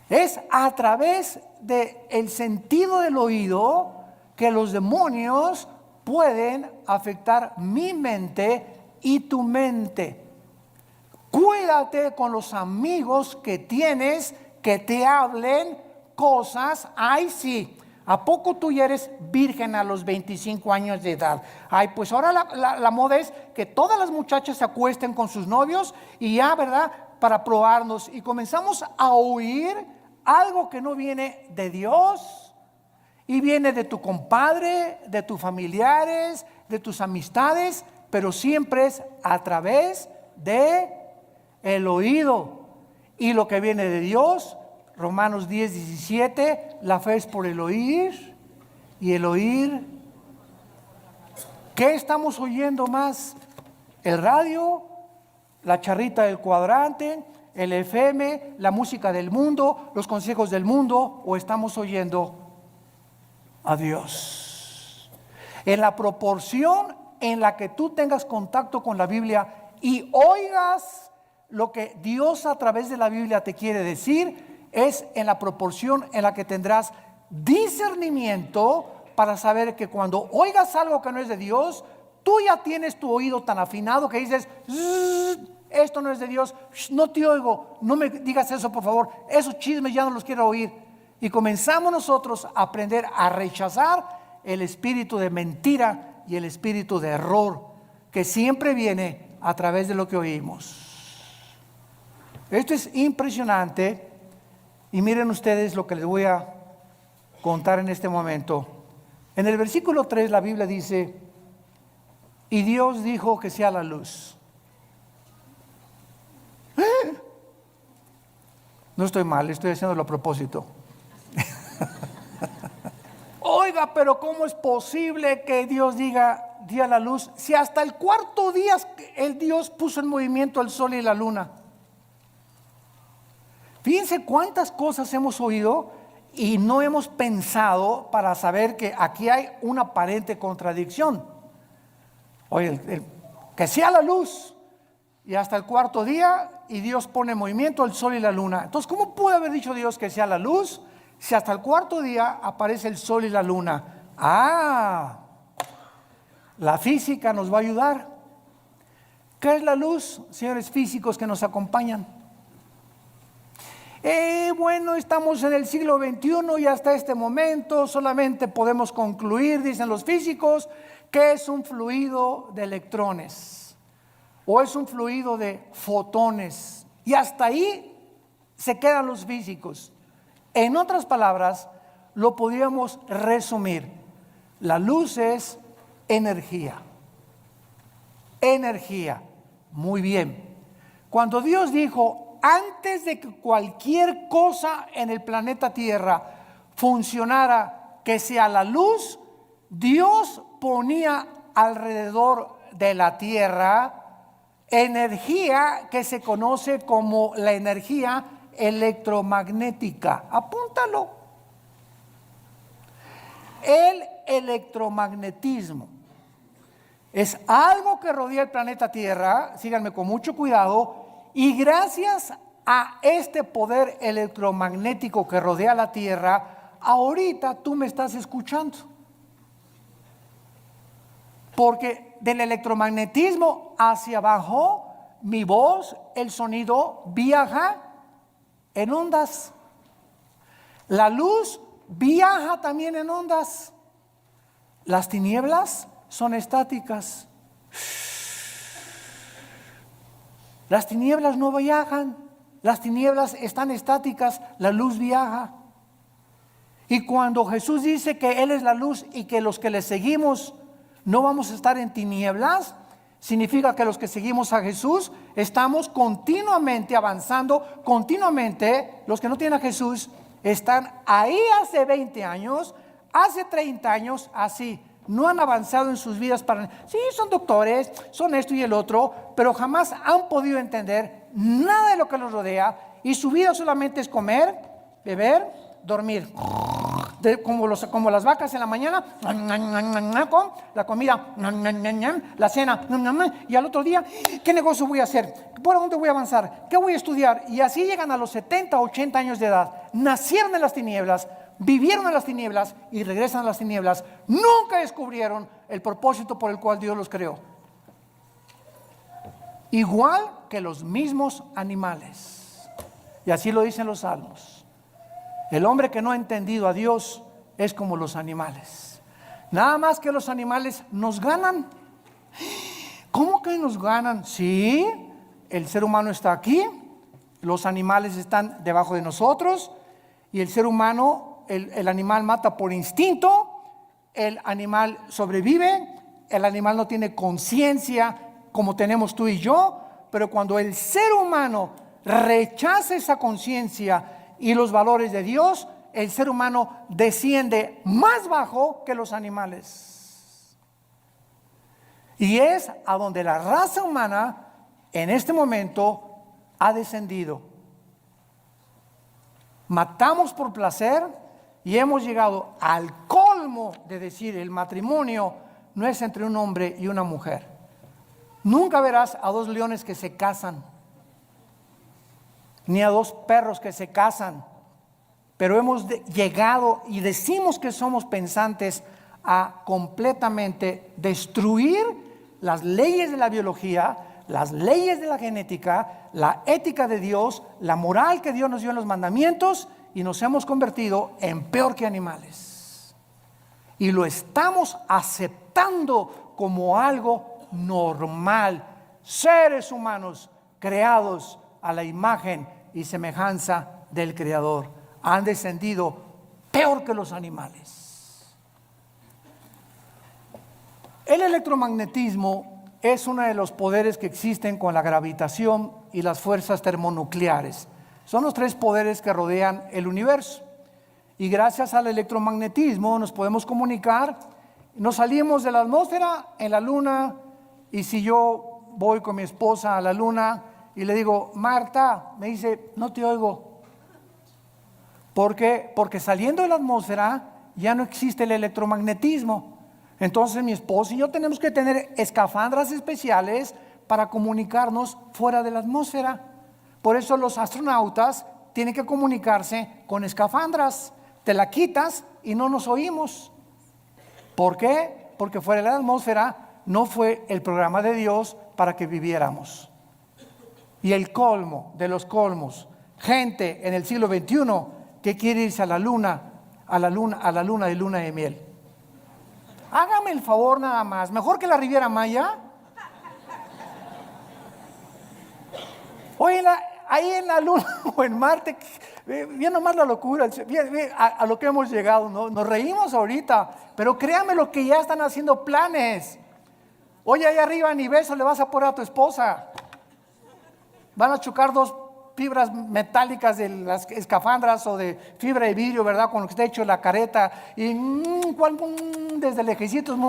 Es a través del sentido del oído que los demonios pueden afectar mi mente y tu mente. Cuídate con los amigos que tienes que te hablen cosas. Ay, sí, ¿a poco tú ya eres virgen a los 25 años de edad? Ay, pues ahora la moda es que todas las muchachas se acuesten con sus novios y ya, ¿verdad? Para probarnos. Y comenzamos a oír algo que no viene de Dios y viene de tu compadre, de tus familiares, de tus amistades, pero siempre es a través de el oído. Y lo que viene de Dios, Romanos 10:17, la fe es por el oír y el oír. ¿Qué estamos oyendo más? ¿El radio? ¿La charrita del cuadrante? ¿El FM? ¿La música del mundo? ¿Los consejos del mundo? ¿O estamos oyendo a Dios? En la proporción en la que tú tengas contacto con la Biblia y oigas lo que Dios a través de la Biblia te quiere decir, es en la proporción en la que tendrás discernimiento para saber que cuando oigas algo que no es de Dios, tú ya tienes tu oído tan afinado que dices, esto no es de Dios, no te oigo, no me digas eso por favor, esos chismes ya no los quiero oír. Y comenzamos nosotros a aprender a rechazar el espíritu de mentira y el espíritu de error que siempre viene a través de lo que oímos. Esto es impresionante y miren ustedes lo que les voy a contar en este momento. En el versículo 3 la Biblia dice, y Dios dijo que sea la luz. No estoy mal, estoy haciéndolo a propósito. Oiga, pero ¿cómo es posible que Dios diga día la luz si hasta el cuarto día el Dios puso en movimiento el sol y la luna? Fíjense cuántas cosas hemos oído y no hemos pensado para saber que aquí hay una aparente contradicción. Oye, que sea la luz y hasta el cuarto día y Dios pone en movimiento el sol y la luna. Entonces, ¿cómo puede haber dicho Dios que sea la luz si hasta el cuarto día aparece el sol y la luna? La física nos va a ayudar. ¿Qué es la luz, señores físicos que nos acompañan? Bueno, estamos en el siglo XXI y hasta este momento solamente podemos concluir, dicen los físicos, que es un fluido de electrones o es un fluido de fotones. Y hasta ahí se quedan los físicos. En otras palabras, lo podríamos resumir. La luz es energía. Energía. Muy bien. Cuando Dios dijo, antes de que cualquier cosa en el planeta Tierra funcionara, que sea la luz, Dios ponía alrededor de la Tierra energía que se conoce como la energía electromagnética. Apúntalo. El electromagnetismo es algo que rodea el planeta Tierra, síganme con mucho cuidado, y gracias a este poder electromagnético que rodea la Tierra, ahorita tú me estás escuchando. Porque del electromagnetismo hacia abajo, mi voz, el sonido viaja en ondas. La luz viaja también en ondas. Las tinieblas son estáticas. Las tinieblas no viajan, las tinieblas están estáticas, la luz viaja. Y cuando Jesús dice que Él es la luz y que los que le seguimos no vamos a estar en tinieblas, significa que los que seguimos a Jesús estamos continuamente avanzando, continuamente. Los que no tienen a Jesús están ahí hace 20 años, hace 30 años, así. No han avanzado en sus vidas sí, son doctores, son esto y el otro, pero jamás han podido entender nada de lo que los rodea y su vida solamente es comer, beber, dormir. Como las vacas en la mañana, con la comida, la cena, y al otro día, ¿qué negocio voy a hacer? ¿Por dónde voy a avanzar? ¿Qué voy a estudiar? Y así llegan a los 70, 80 años de edad, nacieron en las tinieblas, vivieron en las tinieblas y regresan a las tinieblas. Nunca descubrieron el propósito por el cual Dios los creó. Igual que los mismos animales. Y así lo dicen los salmos. El hombre que no ha entendido a Dios es como los animales. Nada más que los animales nos ganan. ¿Cómo que nos ganan? Sí, el ser humano está aquí, los animales están debajo de nosotros y el ser humano, el animal mata por instinto, el animal sobrevive, el animal no tiene conciencia como tenemos tú y yo, pero cuando el ser humano rechaza esa conciencia y los valores de Dios, el ser humano desciende más bajo que los animales. Y es a donde la raza humana en este momento ha descendido. Matamos por placer y hemos llegado al colmo de decir el matrimonio no es entre un hombre y una mujer. Nunca verás a dos leones que se casan, ni a dos perros que se casan, pero hemos llegado y decimos que somos pensantes a completamente destruir las leyes de la biología, las leyes de la genética, la ética de Dios, la moral que Dios nos dio en los mandamientos, y nos hemos convertido en peor que animales. Y lo estamos aceptando como algo normal. Seres humanos creados a la imagen y semejanza del Creador han descendido peor que los animales. El electromagnetismo es uno de los poderes que existen con la gravitación y las fuerzas termonucleares. Son los tres poderes que rodean el universo. Y gracias al electromagnetismo nos podemos comunicar. Nos salimos de la atmósfera en la luna, y si yo voy con mi esposa a la luna y le digo, Marta, me dice, no te oigo. ¿Por qué? Porque saliendo de la atmósfera ya no existe el electromagnetismo. Entonces mi esposa y yo tenemos que tener escafandras especiales para comunicarnos fuera de la atmósfera. Por eso los astronautas tienen que comunicarse con escafandras. Te la quitas y no nos oímos. ¿Por qué? Porque fuera de la atmósfera no fue el programa de Dios para que viviéramos. Y el colmo de los colmos, gente en el siglo XXI que quiere irse a la luna de luna de miel. Hágame el favor nada más, mejor que la Riviera Maya. Oye, ahí en la luna o en Marte, bien nomás la locura, bien, a lo que hemos llegado, ¿no? Nos reímos ahorita, pero créame lo que ya están haciendo planes. Oye, ahí arriba ni beso le vas a poner a tu esposa. Van a chocar dos fibras metálicas de las escafandras o de fibra de vidrio, ¿verdad? Con lo que está hecho la careta. Y desde lejecitos.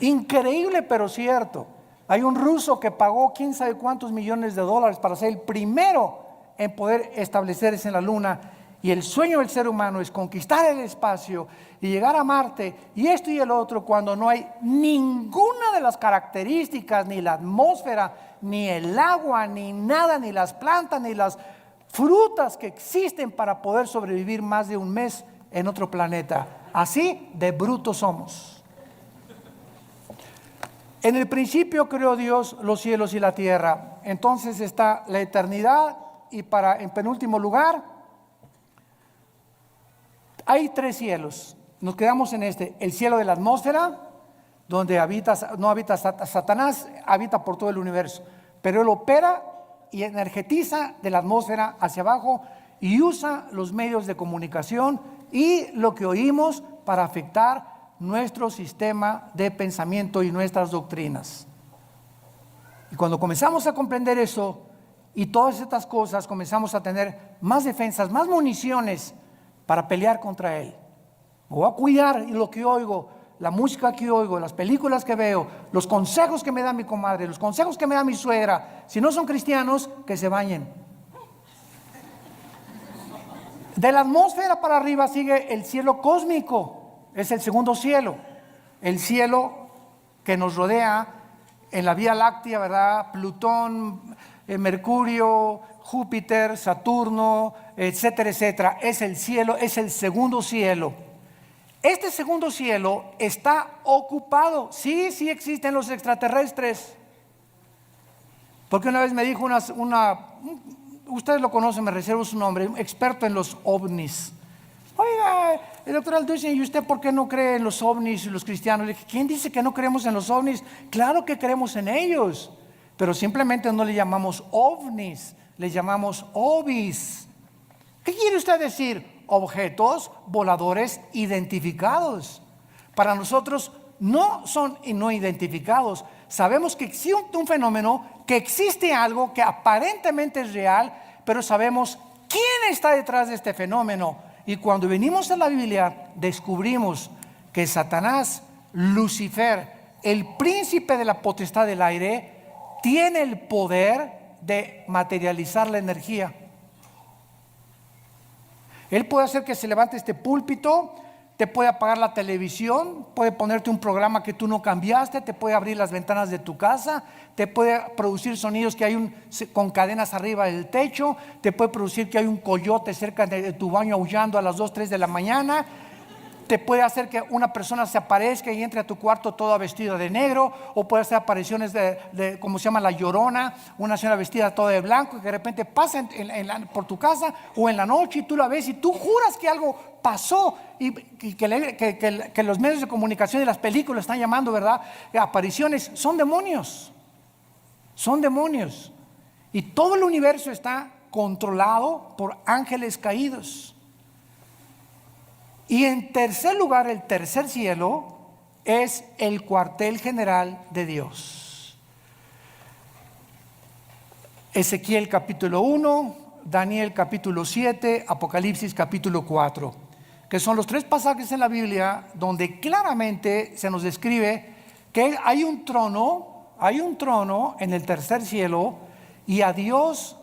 Increíble, pero cierto. Hay un ruso que pagó quién sabe cuántos millones de dólares para ser el primero en poder establecerse en la luna. Y el sueño del ser humano es conquistar el espacio y llegar a Marte y esto y el otro, cuando no hay ninguna de las características, ni la atmósfera, ni el agua, ni nada, ni las plantas, ni las frutas que existen para poder sobrevivir más de un mes en otro planeta. Así de brutos somos. En el principio creó Dios los cielos y la tierra. Entonces está la eternidad, y en penúltimo lugar hay tres cielos. Nos quedamos en el cielo de la atmósfera, donde no habita Satanás, habita por todo el universo, pero él opera y energetiza de la atmósfera hacia abajo y usa los medios de comunicación y lo que oímos para afectar nuestro sistema de pensamiento y nuestras doctrinas. Y cuando comenzamos a comprender eso y todas estas cosas, comenzamos a tener más defensas, más municiones para pelear contra él. Me voy a cuidar y lo que oigo, la música que oigo, las películas que veo, los consejos que me da mi comadre, los consejos que me da mi suegra. Si no son cristianos, que se bañen. De la atmósfera para arriba sigue el cielo cósmico. Es el segundo cielo, el cielo que nos rodea en la Vía Láctea, ¿verdad? Plutón, Mercurio, Júpiter, Saturno, etcétera, etcétera. Es el cielo, es el segundo cielo. Este segundo cielo está ocupado. Sí existen los extraterrestres. Porque una vez me dijo ustedes lo conocen, me reservo su nombre, un experto en los ovnis. Oiga, el doctor Alducin, ¿y usted por qué no cree en los ovnis y los cristianos? Le dije, ¿quién dice que no creemos en los ovnis? Claro que creemos en ellos, pero simplemente no le llamamos ovnis, le llamamos ovis. ¿Qué quiere usted decir? Objetos voladores identificados. para nosotros no son no identificados. Sabemos que existe un fenómeno, que existe algo que aparentemente es real, pero sabemos quién está detrás de este fenómeno. Y cuando venimos a la Biblia, descubrimos que Satanás, Lucifer, el príncipe de la potestad del aire, tiene el poder de materializar la energía. Él puede hacer que se levante este púlpito, te puede apagar la televisión, puede ponerte un programa que tú no cambiaste, te puede abrir las ventanas de tu casa, te puede producir sonidos que hay con cadenas arriba del techo, te puede producir que hay un coyote cerca de tu baño aullando a las 2, 3 de la mañana. Te puede hacer que una persona se aparezca y entre a tu cuarto toda vestida de negro, o puede hacer apariciones de como se llama La Llorona, una señora vestida toda de blanco, y que de repente pasa por tu casa o en la noche y tú la ves y tú juras que algo pasó, y que los medios de comunicación y las películas están llamando, ¿verdad?, apariciones. Son demonios, y todo el universo está controlado por ángeles caídos. Y en tercer lugar, el tercer cielo es el cuartel general de Dios. Ezequiel capítulo 1, Daniel capítulo 7, Apocalipsis capítulo 4, que son los tres pasajes en la Biblia donde claramente se nos describe que hay un trono en el tercer cielo, y a Dios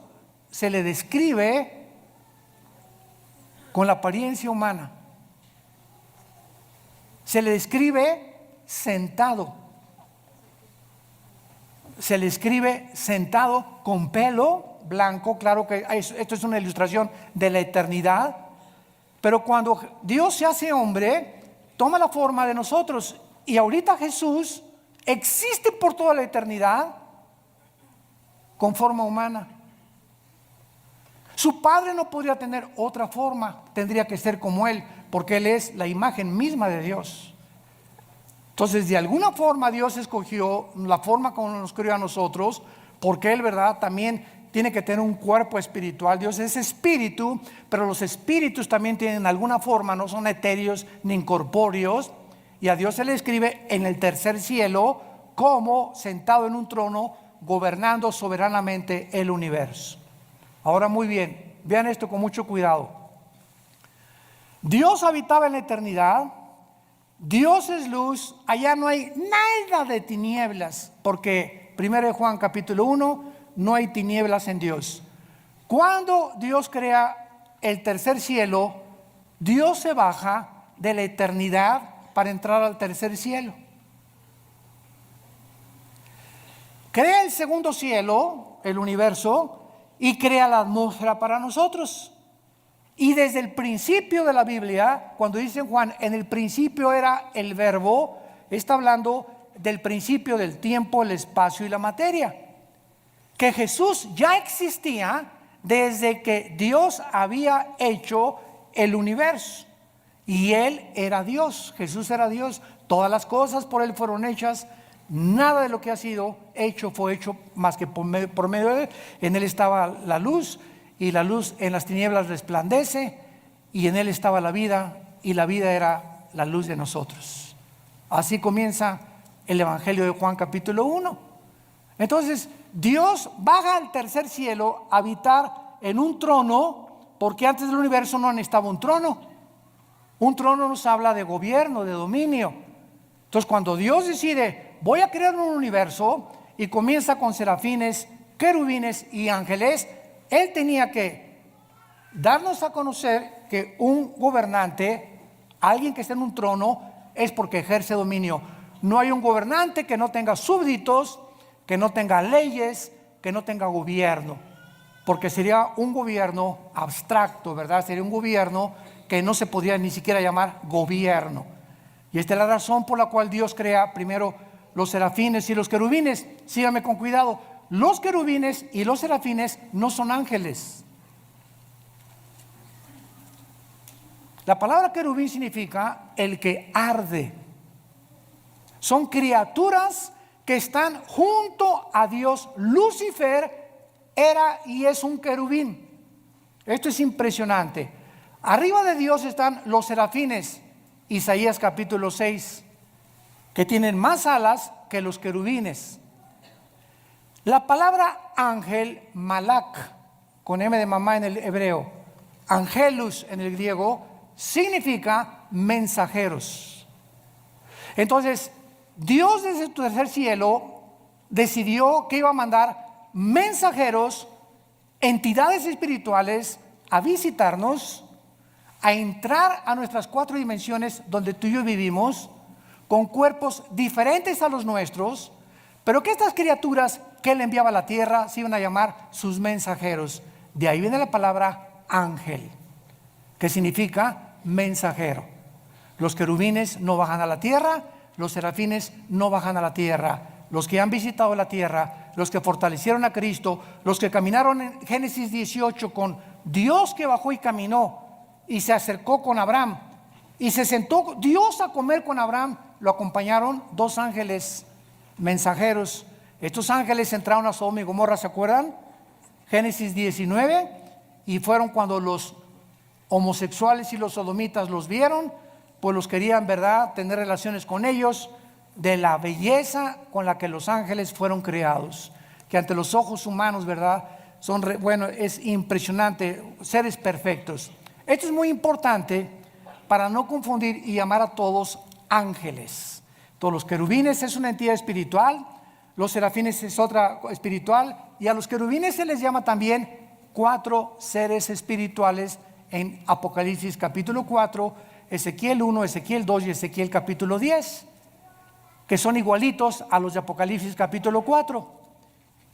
se le describe con la apariencia humana. Se le describe sentado. Se le escribe sentado con pelo blanco. Claro que esto es una ilustración de la eternidad. Pero cuando Dios se hace hombre, toma la forma de nosotros. Y ahorita Jesús existe por toda la eternidad con forma humana. Su Padre no podría tener otra forma, tendría que ser como Él, porque Él es la imagen misma de Dios. Entonces, de alguna forma Dios escogió la forma como nos creó a nosotros, porque Él, ¿verdad?, también tiene que tener un cuerpo espiritual. Dios es espíritu, pero los espíritus también tienen alguna forma, no son etéreos ni incorpóreos, y a Dios se le escribe en el tercer cielo como sentado en un trono, gobernando soberanamente el universo. Ahora, muy bien, vean esto con mucho cuidado. Dios habitaba en la eternidad. Dios es luz, allá no hay nada de tinieblas, porque 1 Juan capítulo 1, no hay tinieblas en Dios. Cuando Dios crea el tercer cielo, Dios se baja de la eternidad para entrar al tercer cielo. Crea el segundo cielo, el universo, y crea la atmósfera para nosotros. Y desde el principio de la Biblia, cuando dice Juan, en el principio era el verbo, está hablando del principio del tiempo, el espacio y la materia. Que Jesús ya existía desde que Dios había hecho el universo. Y Él era Dios, Jesús era Dios. Todas las cosas por Él fueron hechas. Nada de lo que ha sido hecho fue hecho más que por medio de Él. En Él estaba la luz, y la luz en las tinieblas resplandece, y en Él estaba la vida, y la vida era la luz de nosotros. Así comienza el Evangelio de Juan capítulo 1. Entonces Dios baja al tercer cielo a habitar en un trono, porque antes del universo no necesitaba un trono. Un trono nos habla de gobierno, de dominio. Entonces, cuando Dios decide, voy a crear un universo, y comienza con serafines, querubines y ángeles, Él tenía que darnos a conocer que un gobernante, alguien que está en un trono, es porque ejerce dominio. No hay un gobernante que no tenga súbditos, que no tenga leyes, que no tenga gobierno, porque sería un gobierno abstracto, ¿verdad? Sería un gobierno que no se podría ni siquiera llamar gobierno. Y esta es la razón por la cual Dios crea primero los serafines y los querubines. Síganme con cuidado. Los querubines y los serafines no son ángeles. La palabra querubín significa el que arde. Son criaturas que están junto a Dios. Lucifer era y es un querubín. Esto es impresionante. Arriba de Dios están los serafines, Isaías capítulo 6, que tienen más alas que los querubines. La palabra ángel, malak, con M de mamá en el hebreo, angelus en el griego, significa mensajeros. Entonces, Dios desde su tercer cielo decidió que iba a mandar mensajeros, entidades espirituales, a visitarnos, a entrar a nuestras 4 dimensiones donde tú y yo vivimos, con cuerpos diferentes a los nuestros, pero que estas criaturas que Él enviaba a la tierra se iban a llamar sus mensajeros. De ahí viene la palabra ángel, que significa mensajero. Los querubines no bajan a la tierra, los serafines no bajan a la tierra. Los que han visitado la tierra, los que fortalecieron a Cristo, los que caminaron en Génesis 18 con Dios que bajó y caminó y se acercó con Abraham y se sentó Dios a comer con Abraham, lo acompañaron 2 ángeles mensajeros. Estos ángeles entraron a Sodoma y Gomorra, ¿se acuerdan? Génesis 19, y fueron cuando los homosexuales y los sodomitas los vieron, pues los querían, ¿verdad?, tener relaciones con ellos, de la belleza con la que los ángeles fueron creados, que ante los ojos humanos, ¿verdad?, son, bueno, es impresionante, seres perfectos. Esto es muy importante para no confundir y llamar a todos ángeles. Todos los querubines es una entidad espiritual, los serafines es otra espiritual, y a los querubines se les llama también 4 seres espirituales en Apocalipsis capítulo 4, Ezequiel 1, Ezequiel 2 y Ezequiel capítulo 10, que son igualitos a los de Apocalipsis capítulo 4.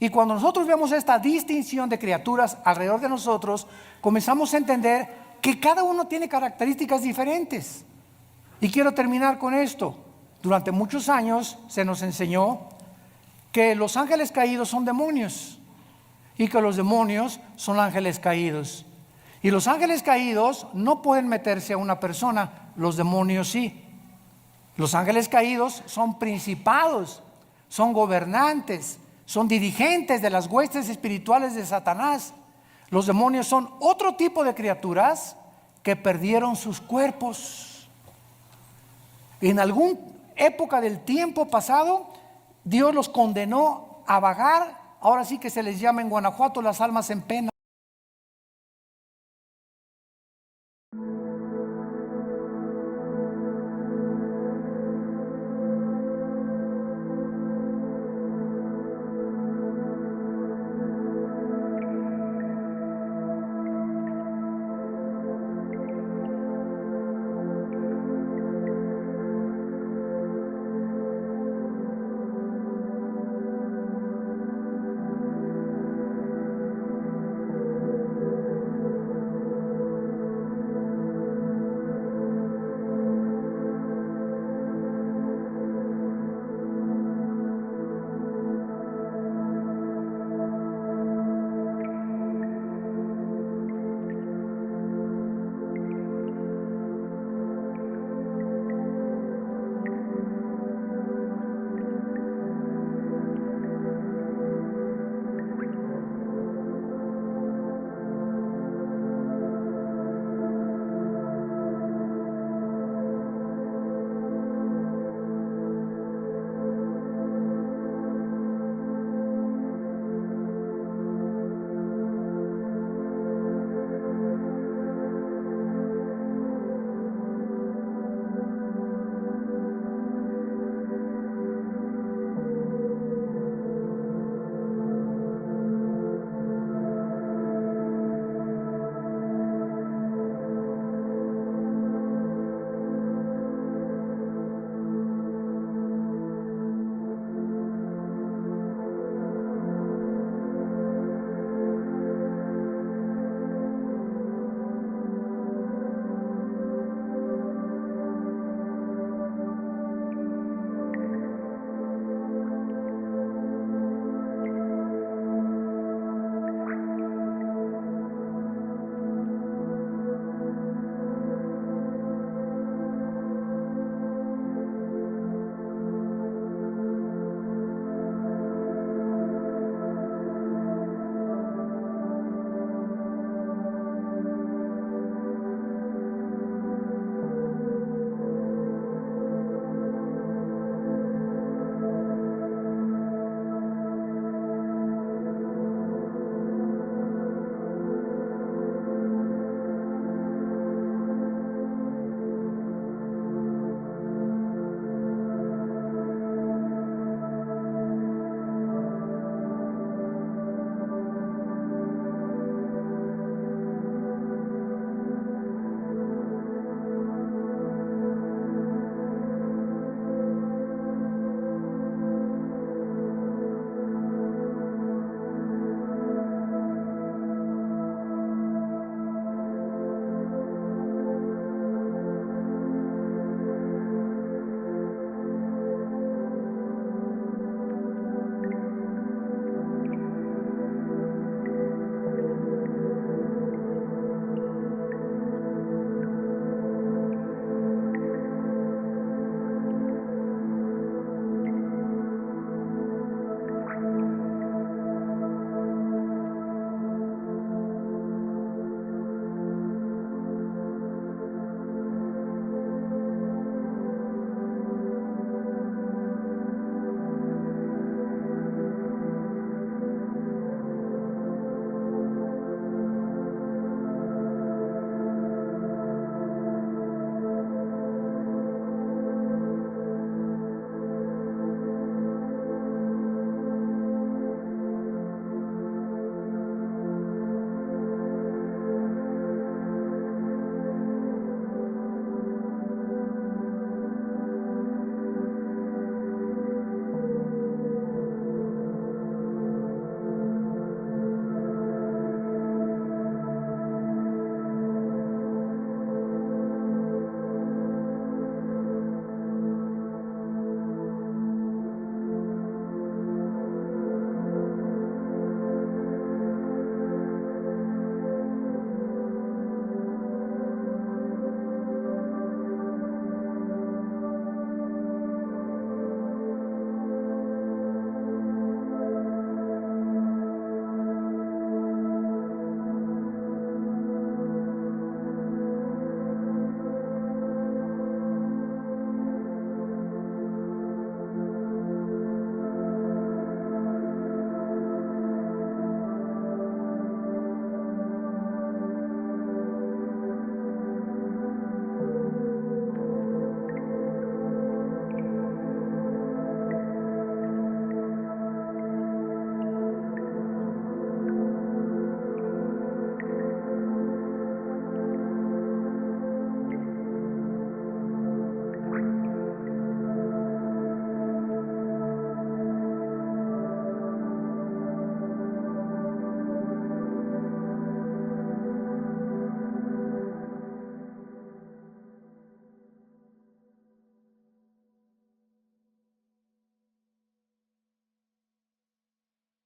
Y cuando nosotros vemos esta distinción de criaturas alrededor de nosotros, comenzamos a entender que cada uno tiene características diferentes. Y quiero terminar con esto. Durante muchos años se nos enseñó que los ángeles caídos son demonios y que los demonios son ángeles caídos. Y los ángeles caídos no pueden meterse a una persona, los demonios sí. Los ángeles caídos son principados, son gobernantes, son dirigentes de las huestes espirituales de Satanás. Los demonios son otro tipo de criaturas que perdieron sus cuerpos. En alguna época del tiempo pasado, Dios los condenó a vagar. Ahora sí que se les llama en Guanajuato las almas en pena.